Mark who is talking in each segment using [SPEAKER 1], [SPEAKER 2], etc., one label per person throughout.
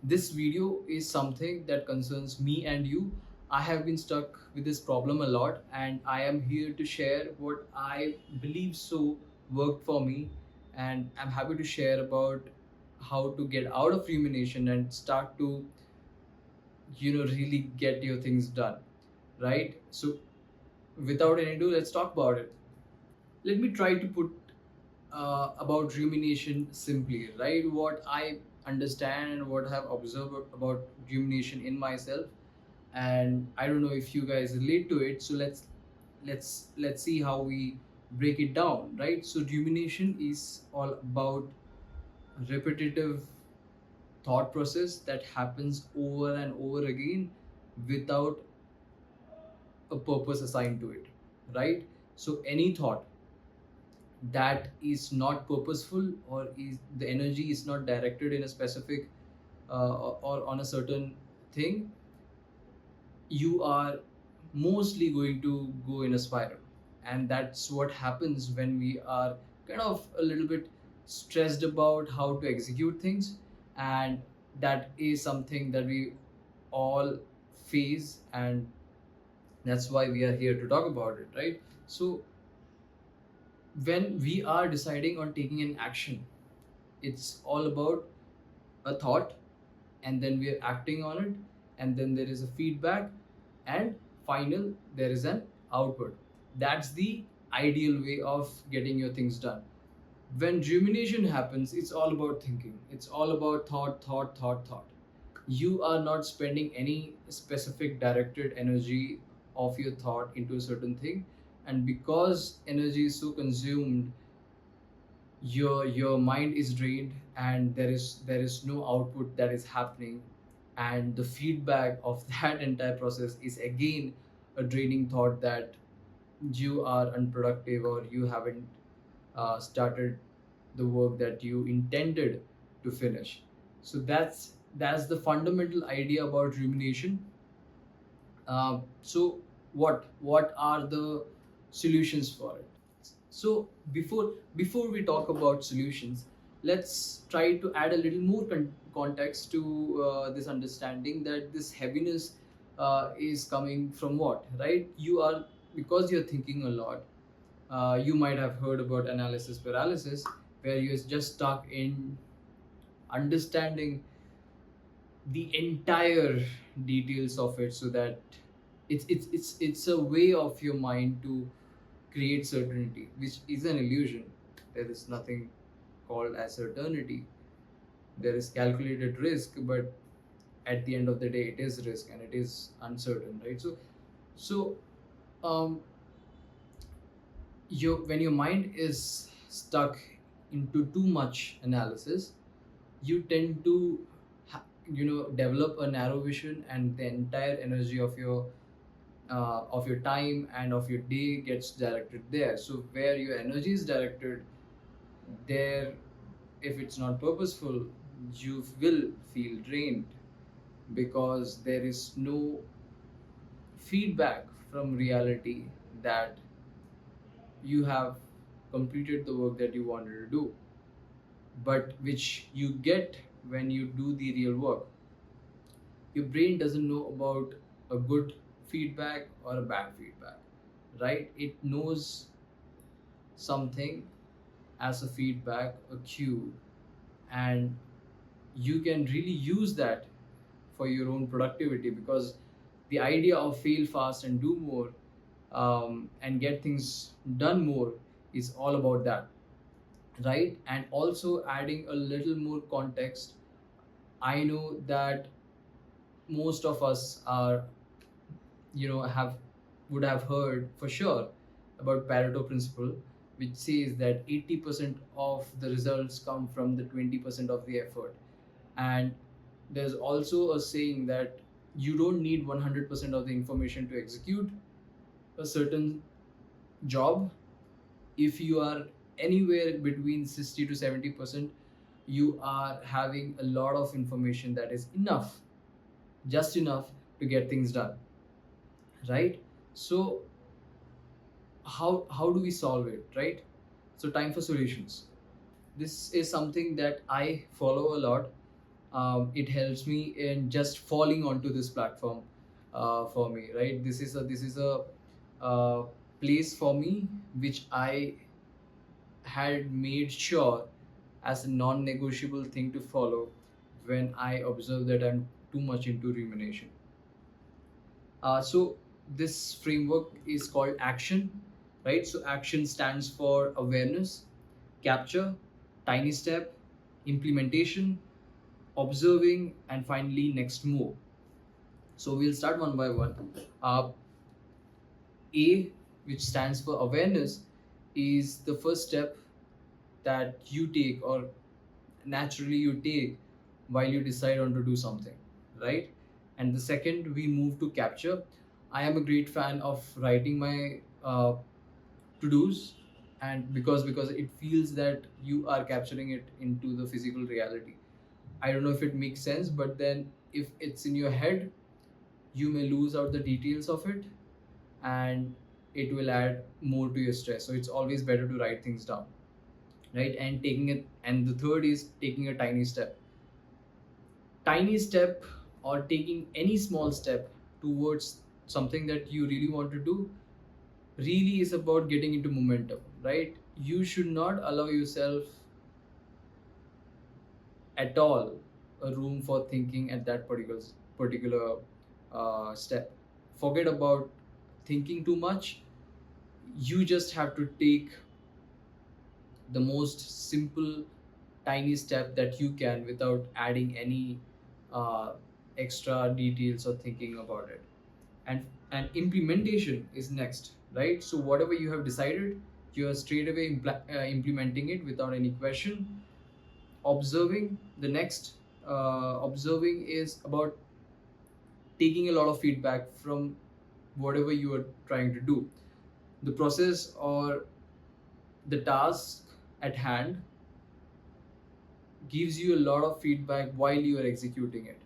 [SPEAKER 1] This video is something that concerns me and you. I have been stuck with this problem a lot, and I am here to share what I believe so worked for me. And I'm happy to share about how to get out of rumination and start to, really get your things done, right? So, without any ado, let's talk about it. Let me try to put about rumination simply, right? What I understand and what I have observed about rumination in myself, and I don't know if you guys relate to it. So let's see how we break it down, right? So rumination is all about repetitive thought process that happens over and over again without a purpose assigned to it, right? So any thought that is not purposeful, or is the energy is not directed in a specific or on a certain thing, you are mostly going to go in a spiral. And that's what happens when we are kind of a little bit stressed about how to execute things. And that is something that we all face, and that's why we are here to talk about it, right? So when we are deciding on taking an action, it's all about a thought, and then we are acting on it, and then there is a feedback, and final there is an output. That's the ideal way of getting your things done. When rumination happens, it's all about thinking, it's all about thought. You are not spending any specific directed energy of your thought into a certain thing, and because energy is so consumed, your mind is drained, and there is no output that is happening, and the feedback of that entire process is again a draining thought that you are unproductive, or you haven't started the work that you intended to finish. So that's the fundamental idea about rumination. So what are the solutions for it? So before we talk about solutions, let's try to add a little more context to this understanding that this heaviness is coming from what, right? You are, because you're thinking a lot. You might have heard about analysis paralysis, where you're just stuck in understanding the entire details of it, so that it's a way of your mind to create certainty, which is an illusion. There is nothing called as certainty. There is calculated risk, but at the end of the day, it is risk and it is uncertain, right? So um, when your mind is stuck into too much analysis, you tend to develop a narrow vision, and the entire energy of your time and of your day gets directed there. So where your energy is directed there, if it's not purposeful, you will feel drained, because there is no feedback from reality that you have completed the work that you wanted to do, but which you get when you do the real work. Your brain doesn't know about a good feedback or a bad feedback, right? It knows something as a feedback, a cue, and you can really use that for your own productivity, because the idea of fail fast and do more, and get things done more, is all about that, right? And also adding a little more context, I know that most of us are, have would have heard for sure about Pareto principle, which says that 80% of the results come from the 20% of the effort. And there's also a saying that you don't need 100% of the information to execute a certain job. If you are anywhere between 60 to 70%, you are having a lot of information that is enough, just enough to get things done, right? So how do we solve it, right? So time for solutions. This is something that I follow a lot. It helps me in just falling onto this platform for me, right? This is a uh, place for me which I had made sure as a non-negotiable thing to follow when I observe that I'm too much into rumination. So this framework is called action, right? So action stands for awareness, capture, tiny step, implementation, observing, and finally next move. So we'll start one by one. Uh, A, which stands for awareness, is the first step that you take or naturally you take while you decide on to do something, right? And the second, we move to capture. I am a great fan of writing my to do's, and because it feels that you are capturing it into the physical reality. I don't know if it makes sense, but then if it's in your head, you may lose out the details of it, and it will add more to your stress. So it's always better to write things down, right? And taking it, and the third is taking a tiny step. Tiny step, or taking any small step towards something that you really want to do, really is about getting into momentum, right? You should not allow yourself at all a room for thinking at that particular step. Forget about thinking too much. You just have to take the most simple tiny step that you can without adding any uh, extra details or thinking about it. And implementation is next, right? So whatever you have decided, you are straight away implementing it without any question. Observing, the next, observing is about taking a lot of feedback from whatever you are trying to do, the process or the task at hand gives you a lot of feedback while you are executing it.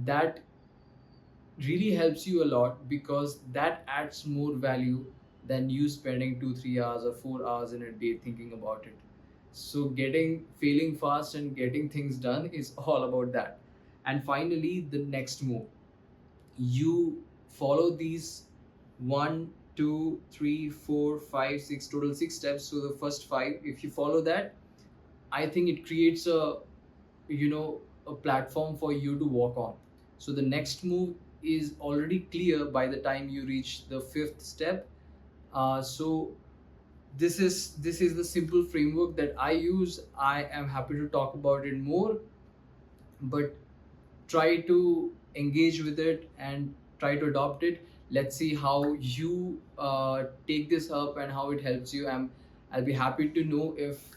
[SPEAKER 1] That really helps you a lot because that adds more value than you spending 2 3 hours or 4 hours in a day thinking about it. So getting failing fast and getting things done is all about that. And finally, the next move, you follow these 1 2 3 4 5 6, total 6 steps. So the first five, if you follow that, I think it creates a, you know, a platform for you to walk on. So the next move is already clear by the time you reach the fifth step. So this is the simple framework that I use. I am happy to talk about it more, but try to engage with it and try to adopt it. Let's see how you take this up and how it helps you. I'll be happy to know if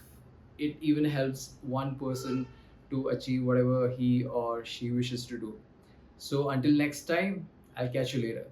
[SPEAKER 1] it even helps one person to achieve whatever he or she wishes to do. So until next time, I'll catch you later.